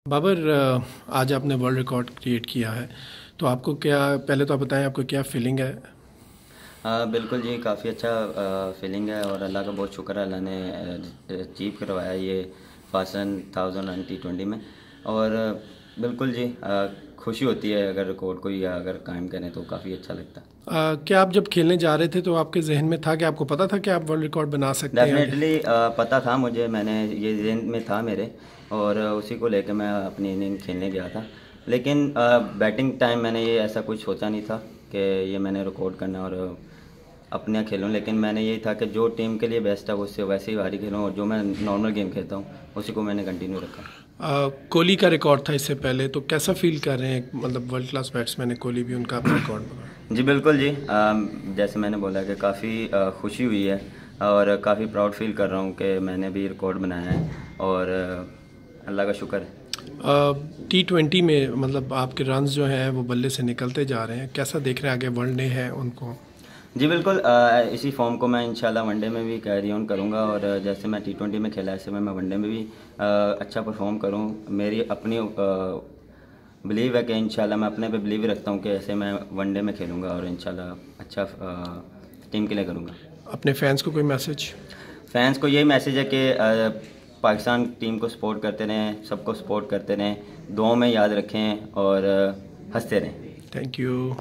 बाबर, आज आपने world record create किया है, तो आपको क्या, पहले तो आप बताएं आपको क्या फीलिंग है। बिल्कुल जी, काफ़ी अच्छा फीलिंग है और अल्लाह का बहुत शुक्र है, अल्लाह ने अचीव करवाया ये फासन 1000 में। और बिल्कुल जी, खुशी होती है अगर रिकॉर्ड कोई अगर कायम करें तो काफ़ी अच्छा लगता है। क्या आप जब खेलने जा रहे थे तो आपके जहन में था कि आपको पता था कि आप वर्ल्ड रिकॉर्ड बना सकते हैं आगे? डेफिनेटली पता था मुझे, मैंने ये ज़हन में था मेरे, और उसी को लेकर मैं अपनी इनिंग खेलने गया था। लेकिन बैटिंग टाइम मैंने ये ऐसा कुछ सोचा नहीं था कि ये मैंने रिकॉर्ड करना और अपने यहाँ खेलूँ। लेकिन मैंने यही था कि जो टीम के लिए बेस्ट है उससे वैसे ही बाहरी खेलूँ, और जो मैं नॉर्मल गेम खेलता हूँ उसी को मैंने कंटिन्यू रखा। कोहली का रिकॉर्ड था इससे पहले, तो कैसा फील कर रहे हैं? मतलब वर्ल्ड क्लास बैट्समैन है कोहली भी, उनका अपना रिकॉर्ड बना। जी बिल्कुल जी, जैसे मैंने बोला कि काफ़ी खुशी हुई है और काफ़ी प्राउड फील कर रहा हूँ कि मैंने भी रिकॉर्ड बनाया है, और अल्लाह का शुक्र है। T20 में मतलब आपके रन्स जो हैं वो बल्ले से निकलते जा रहे हैं, कैसा देख रहे हैं? आगे वनडे है उनको। जी बिल्कुल, इसी फॉर्म को मैं इंशाल्लाह वनडे में भी कैरी ऑन करूँगा, और जैसे मैं T20 में खेला ऐसे में मैं वनडे में भी अच्छा परफॉर्म करूँ। मेरी अपनी बिलीव है कि इंशाल्लाह, मैं अपने पे बिलीव रखता हूँ कि ऐसे मैं वनडे में खेलूँगा और इंशाल्लाह अच्छा टीम के लिए करूँगा। अपने फैंस को कोई मैसेज? फैंस को यही मैसेज है कि पाकिस्तान टीम को सपोर्ट करते रहें, सबको सपोर्ट करते रहें, दुआओं में याद रखें और हंसते रहें। Thank you.